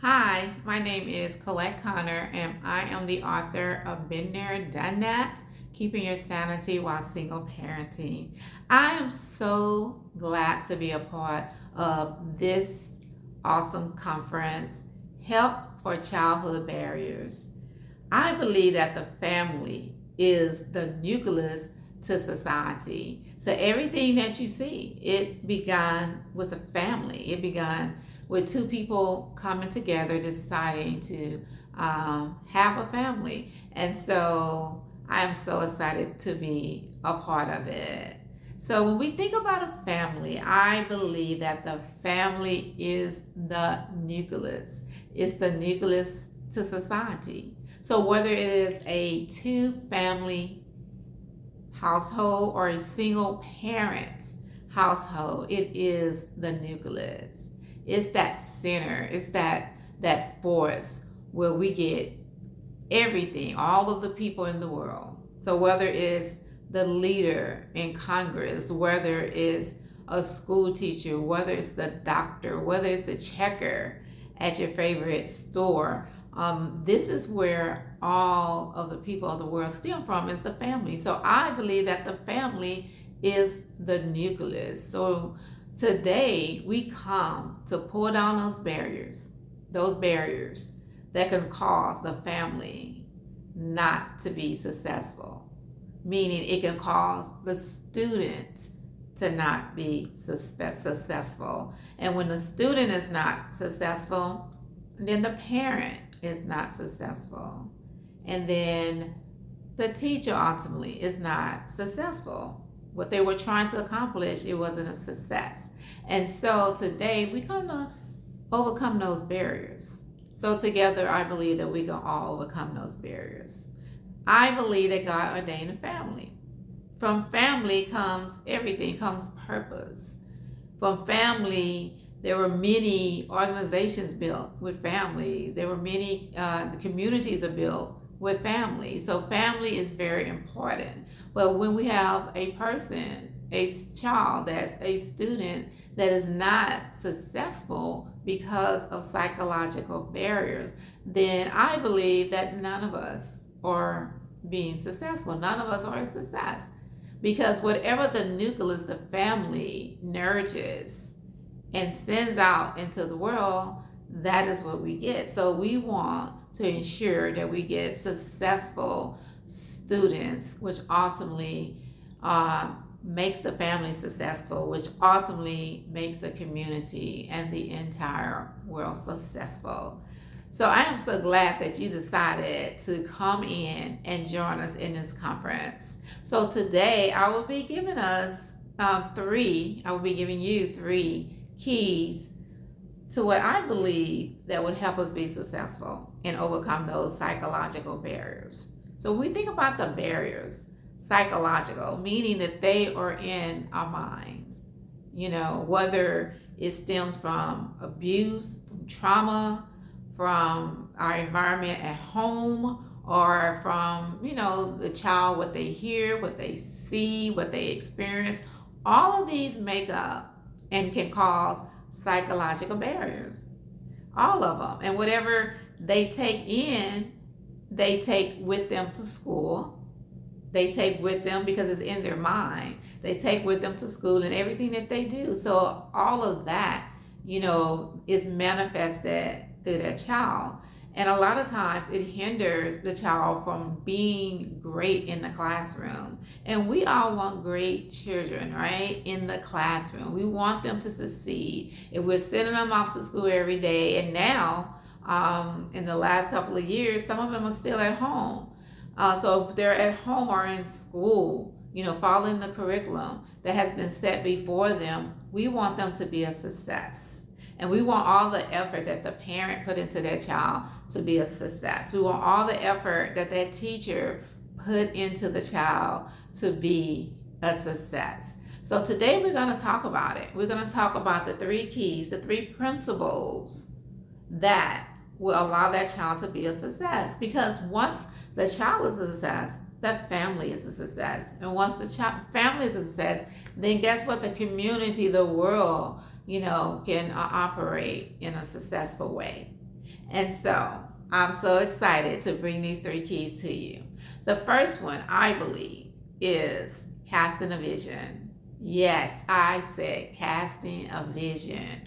Hi, my name is ColletteConner, and I am the author of Been There, Done That, Keeping Your Sanity While Single Parenting. I am so glad to be a part of this awesome conference, Help for Childhood Barriers. I believe that the family is the nucleus to society. So everything that you see, it began with a family. It began with two people coming together, deciding to have a family. And so I am so excited to be a part of it. So when we think about a family, I believe that the family is the nucleus. It's the nucleus to society. So whether it is a two-family household or a single parent household, it is the nucleus. It's that center. It's that force where we get everything, all of the people in the world. So whether it's the leader in Congress, whether it's a school teacher, whether it's the doctor, whether it's the checker at your favorite store, this is where all of the people of the world stem from, is the family. So I believe that the family is the nucleus. So today we come to pull down those barriers that can cause the family not to be successful. Meaning it can cause the student to not be successful. And when the student is not successful, then the parent is not successful. And then the teacher ultimately is not successful. What they were trying to accomplish, it wasn't a success. And so today we come to overcome those barriers. So together I believe that we can all overcome those barriers. I believe that God ordained a family. From family comes everything, comes purpose. From family, there were many organizations built with families. There were many, the communities are built with families. So family is very important. But when we have a person, a child that's a student that is not successful because of psychological barriers, then I believe that none of us are being successful. None of us are a success. Because whatever the nucleus, the family nurtures and sends out into the world, that is what we get. So we want to ensure that we get successful students, which ultimately makes the family successful, which ultimately makes the community and the entire world successful. So I am so glad that you decided to come in and join us in this conference. So today I will be giving you three keys to what I believe that would help us be successful and overcome those psychological barriers. So when we think about the barriers, psychological, meaning that they are in our minds, whether it stems from abuse, from trauma, from our environment at home, or from, the child, what they hear, what they see, what they experience. All of these make up and can cause psychological barriers. All of them. And whatever they take in, they take with them to school. They take with them because it's in their mind. They take with them to school and everything that they do. So all of that, is manifested through their child. And a lot of times it hinders the child from being great in the classroom. And we all want great children, right? In the classroom. We want them to succeed. If we're sending them off to school every day, and now, in the last couple of years, some of them are still at home. So if they're at home or in school, following the curriculum that has been set before them, we want them to be a success. And we want all the effort that the parent put into their child to be a success. We want all the effort that that teacher put into the child to be a success. So today we're going to talk about it. We're going to talk about the three keys, the three principles that will allow that child to be a success. Because once the child is a success, the family is a success. And once the family is a success, then guess what? The community, the world, can operate in a successful way. And so I'm so excited to bring these three keys to you. The first one, I believe, is casting a vision. Yes, I said casting a vision.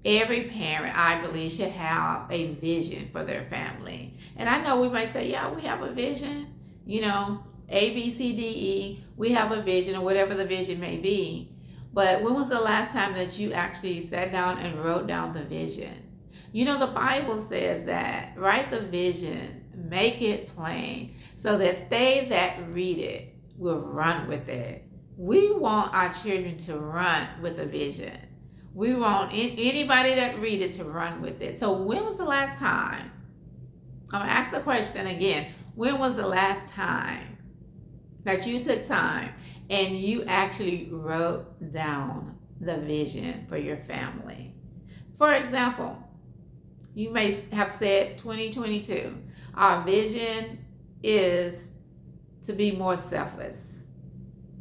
Every parent, I believe, should have a vision for their family. And I know we might say, yeah, we have a vision, A, B, C, D, E, we have a vision, or whatever the vision may be. But when was the last time that you actually sat down and wrote down the vision? The Bible says that write the vision, make it plain, so that they that read it will run with it. We want our children to run with a vision. We want anybody that read it to run with it. So when was the last time? I'm going to ask the question again. When was the last time that you took time and you actually wrote down the vision for your family? For example, you may have said 2022, our vision is to be more selfless.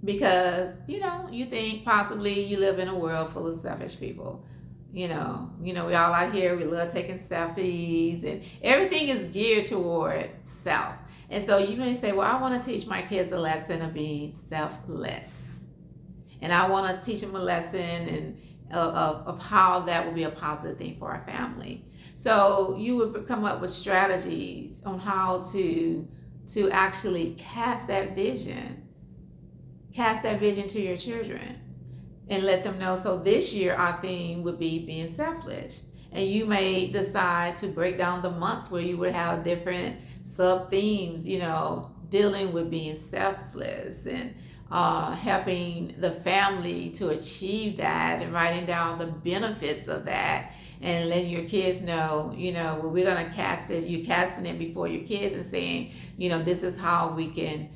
Because, you think possibly you live in a world full of selfish people. We all out here, we love taking selfies and everything is geared toward self. And so you may say, well, I want to teach my kids a lesson of being selfless. And I want to teach them a lesson of how that will be a positive thing for our family. So you would come up with strategies on how to actually cast that vision to your children and let them know. So this year our theme would be being selfish, and you may decide to break down the months where you would have different sub themes, dealing with being selfless and helping the family to achieve that, and writing down the benefits of that, and letting your kids know, well, we're going to cast this. You're casting it before your kids and saying, this is how we can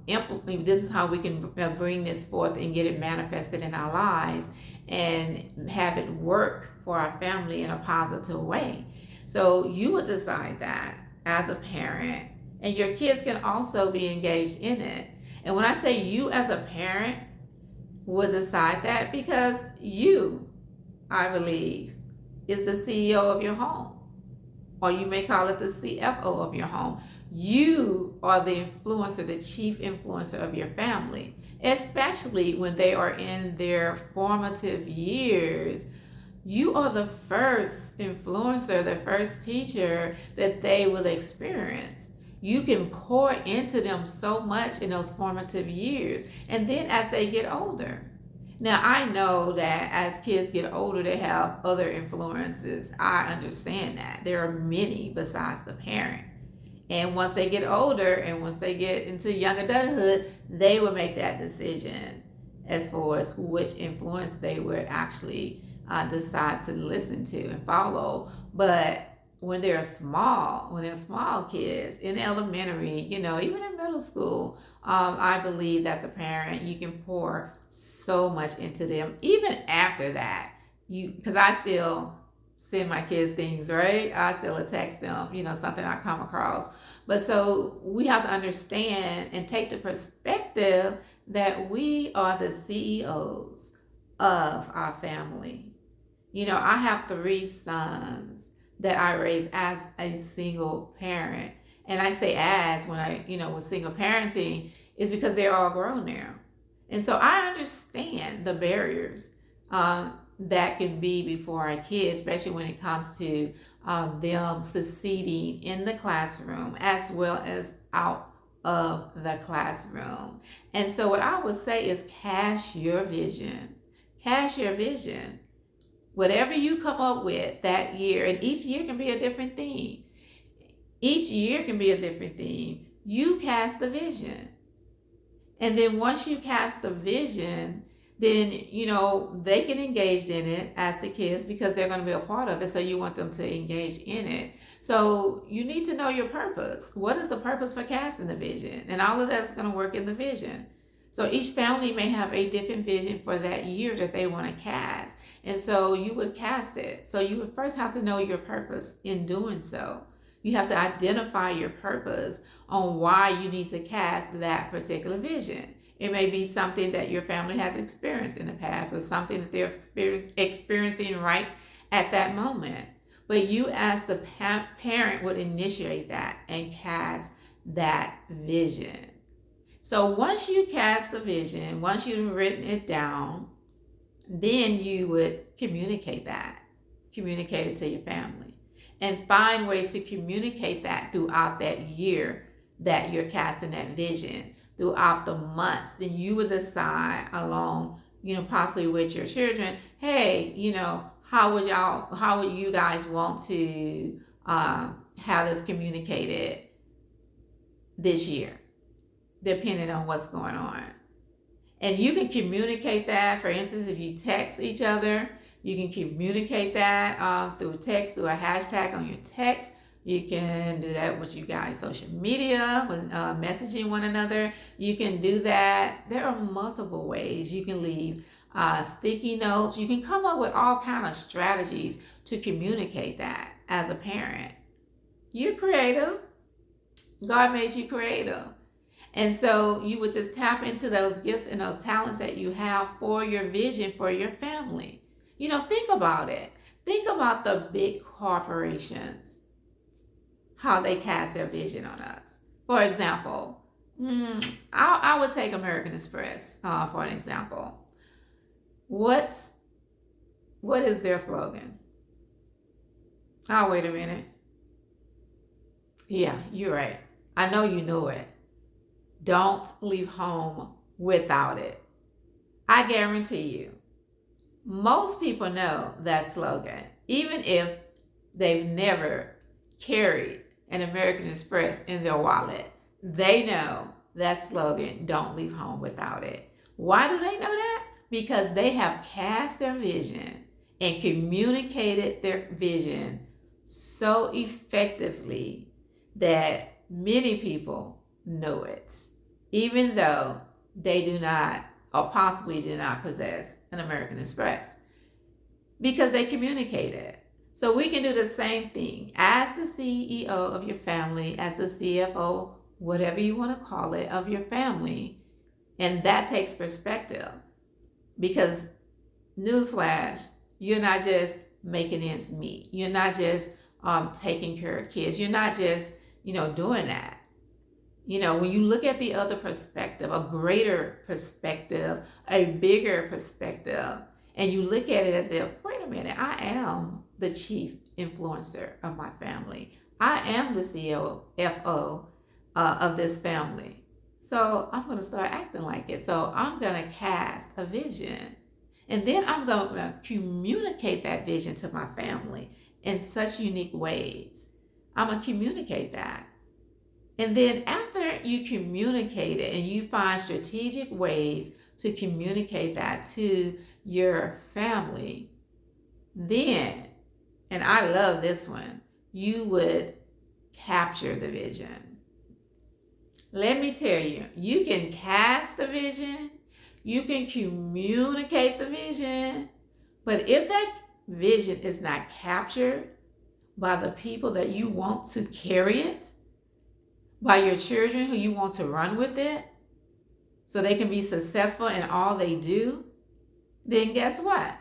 this is how we can bring this forth and get it manifested in our lives and have it work for our family in a positive way. So you would decide that as a parent, and your kids can also be engaged in it. And when I say you as a parent would decide that, because you, I believe, is the CEO of your home, or you may call it the CFO of your home. You are the influencer, the chief influencer of your family, especially when they are in their formative years. You are the first influencer, the first teacher that they will experience. You can pour into them so much in those formative years, and then as they get older. Now, I know that as kids get older, they have other influences. I understand that. There are many besides the parent. And once they get older and once they get into young adulthood, they will make that decision as far as which influence they would actually decide to listen to and follow. But when they're small kids in elementary, even in middle school, I believe that the parent, you can pour so much into them. Even after that, because I still send my kids things, right? I still text them, something I come across. But so we have to understand and take the perspective that we are the CEOs of our family. I have 3 sons that I raised as a single parent. And I say as when I, with single parenting, is because they're all grown now. And so I understand the barriers that can be before our kids, especially when it comes to them succeeding in the classroom as well as out of the classroom. And so what I would say is cast your vision. Cast your vision. Whatever you come up with that year, and each year can be a different theme. Each year can be a different theme. You cast the vision. And then once you cast the vision, then, they can engage in it as the kids because they're going to be a part of it. So you want them to engage in it. So you need to know your purpose. What is the purpose for casting the vision? And all of that's going to work in the vision. So each family may have a different vision for that year that they want to cast. And so you would cast it. So you would first have to know your purpose in doing so. You have to identify your purpose on why you need to cast that particular vision. It may be something that your family has experienced in the past, or something that they're experiencing right at that moment. But you as the parent would initiate that and cast that vision. So once you cast the vision, once you've written it down, then you would communicate it to your family, and find ways to communicate that throughout that year that you're casting that vision, throughout the months. Then you would decide along, possibly with your children, hey, how would you guys want to have this communicated this year, depending on what's going on. And you can communicate that. For instance, if you text each other, you can communicate that through text, through a hashtag on your text. You can do that with you guys' social media, with messaging one another. You can do that. There are multiple ways. You can leave sticky notes. You can come up with all kind of strategies to communicate that as a parent. You're creative. God made you creative. And so you would just tap into those gifts and those talents that you have for your vision for your family. Think about it. Think about the big corporations, how they cast their vision on us. For example, I would take American Express for an example. What is their slogan? Oh, wait a minute. Yeah, you're right. I know you know it. Don't leave home without it. I guarantee you, most people know that slogan, even if they've never carried an American Express in their wallet. They know that slogan, don't leave home without it. Why do they know that? Because they have cast their vision and communicated their vision so effectively that many people know it, even though they do not, or possibly do not, possess an American Express, because they communicate it. So we can do the same thing as the CEO of your family, as the CFO, whatever you want to call it, of your family. And that takes perspective, because newsflash, you're not just making ends meet. You're not just taking care of kids. You're not just, doing that. When you look at the other perspective, a greater perspective, a bigger perspective, and you look at it as if, wait a minute, I am the chief influencer of my family. I am the CFO of this family. So I'm going to start acting like it. So I'm going to cast a vision. And then I'm going to communicate that vision to my family in such unique ways. I'm going to communicate that. And then after you communicate it and you find strategic ways to communicate that to your family, then, and I love this one, you would capture the vision. Let me tell you, you can cast the vision, you can communicate the vision, but if that vision is not captured by the people that you want to carry it, by your children who you want to run with it, so they can be successful in all they do, then guess what?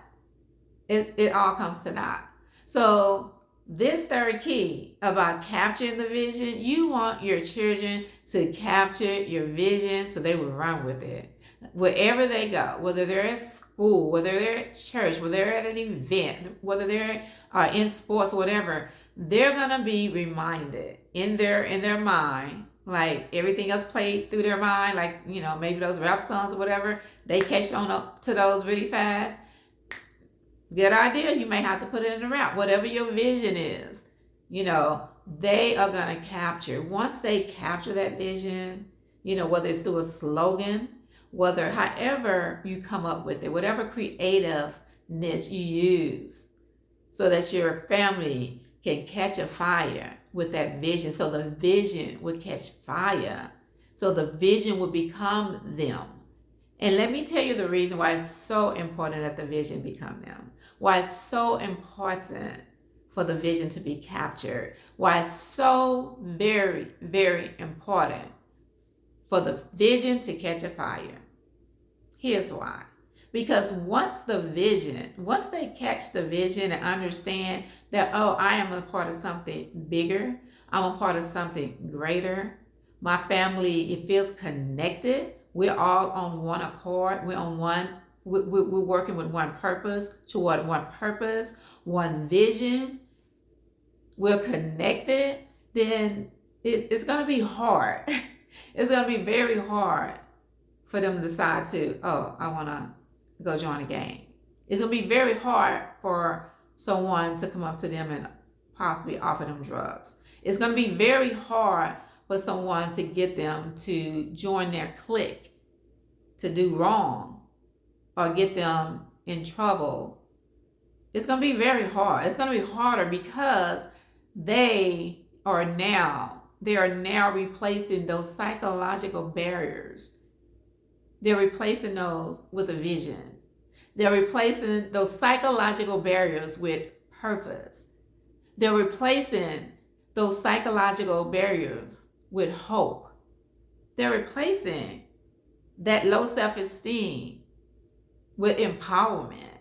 It all comes to naught. So this third key about capturing the vision, you want your children to capture your vision so they will run with it. Wherever they go, whether they're at school, whether they're at church, whether they're at an event, whether they're in sports, whatever, they're gonna be reminded in their mind, like everything else played through their mind, like maybe those rap songs or whatever, they catch on up to those really fast. Good idea. You may have to put it in a rap. Whatever your vision is, they are gonna capture. Once they capture that vision, whether it's through a slogan, whether however you come up with it, whatever creativeness you use, so that your family can catch a fire with that vision. So the vision would catch fire. So the vision would become them. And let me tell you the reason why it's so important that the vision become them. Why it's so important for the vision to be captured. Why it's so very, very important for the vision to catch a fire. Here's why. Because once they catch the vision and understand that, oh, I am a part of something bigger, I'm a part of something greater. My family, it feels connected. We're all on one accord. We're working with one purpose, toward one purpose, one vision. We're connected. Then it's going to be hard. It's going to be very hard for them to decide to, oh, I want to go join a gang. It's going to be very hard for someone to come up to them and possibly offer them drugs. It's going to be very hard for someone to get them to join their clique to do wrong or get them in trouble. It's going to be very hard. It's going to be harder because they are now replacing those psychological barriers. They're replacing those with a vision. They're replacing those psychological barriers with purpose. They're replacing those psychological barriers with hope. They're replacing that low self-esteem with empowerment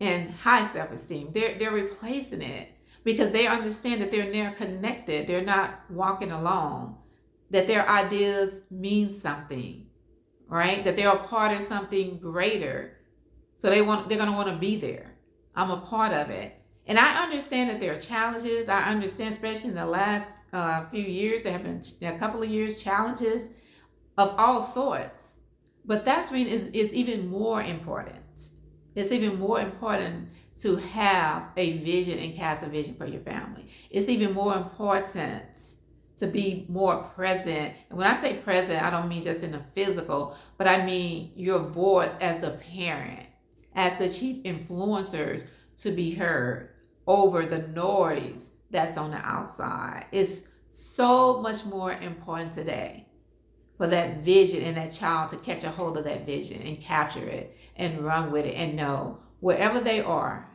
and high self-esteem. They're replacing it because they understand that they're connected. They're not walking alone, that their ideas mean something, right? That they're a part of something greater. So they're going to want to be there. I'm a part of it. And I understand that there are challenges. I understand, especially in the last few years, there have been a couple of years, challenges of all sorts. But that's when it's even more important. It's even more important to have a vision and cast a vision for your family. It's even more important to be more present. And when I say present, I don't mean just in the physical, but I mean your voice as the parent, as the chief influencers, to be heard over the noise that's on the outside. It's so much more important today for that vision and that child to catch a hold of that vision and capture it and run with it and know wherever they are,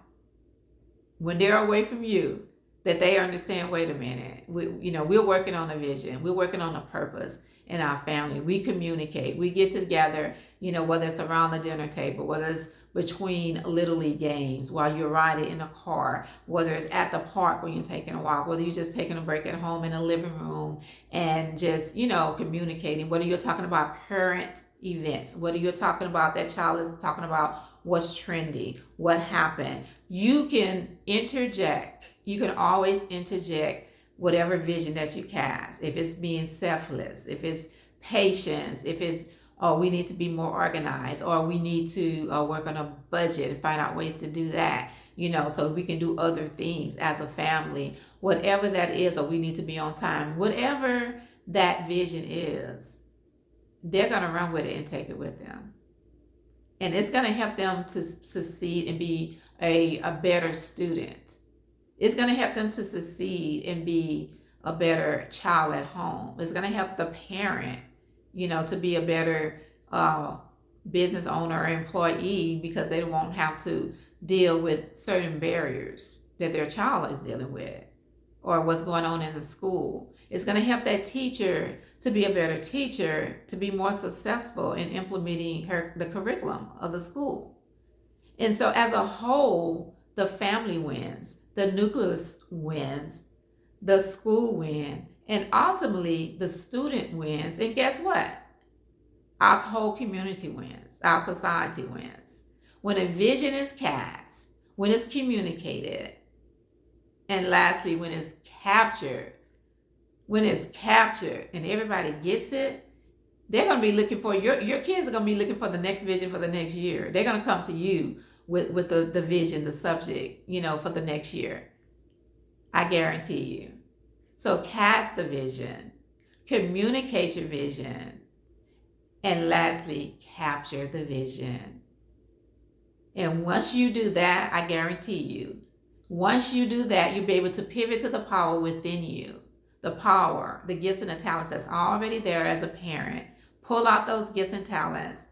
when they're away from you, that they understand, wait a minute, we're working on a vision. We're working on a purpose in our family. We communicate. We get together, whether it's around the dinner table, whether it's between Little League games, while you're riding in a car, whether it's at the park when you're taking a walk, whether you're just taking a break at home in the living room and just, communicating, whether you're talking about current events, whether you're talking about that child is talking about what's trendy, what happened. You can interject. You can always interject whatever vision that you cast. If it's being selfless, if it's patience, if it's, we need to be more organized, or we need to work on a budget and find out ways to do that, so we can do other things as a family, whatever that is, or we need to be on time, whatever that vision is, they're going to run with it and take it with them. And it's going to help them to succeed and be a better student. It's going to help them to succeed and be a better child at home. It's going to help the parent, to be a better business owner or employee, because they won't have to deal with certain barriers that their child is dealing with or what's going on in the school. It's going to help that teacher to be a better teacher, to be more successful in implementing the curriculum of the school. And so as a whole, the family wins, the nucleus wins, the school wins, and ultimately the student wins. And guess what? Our whole community wins. Our society wins. When a vision is cast, when it's communicated, and lastly, when it's captured, and everybody gets it, they're going to be looking for, your kids are going to be looking for the next vision for the next year. They're going to come to you with the vision, the subject, for the next year. I guarantee you. So cast the vision, communicate your vision, and lastly, capture the vision. And once you do that, I guarantee you, once you do that, you'll be able to pivot to the power within you. The power, the gifts and the talents that's already there as a parent. Pull out those gifts and talents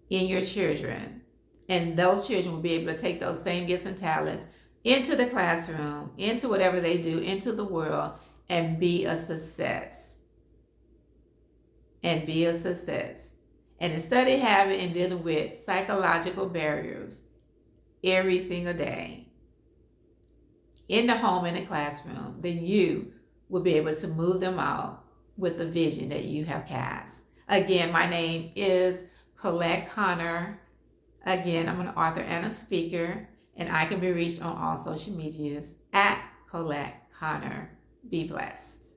in your children. And those children will be able to take those same gifts and talents into the classroom, into whatever they do, into the world, and be a success. And and instead of having and dealing with psychological barriers every single day in the home and the classroom, then you will be able to move them out with the vision that you have cast. Again, my name is ColletteConner. Again, I'm an author and a speaker, and I can be reached on all social medias at ColletteConner. Be blessed.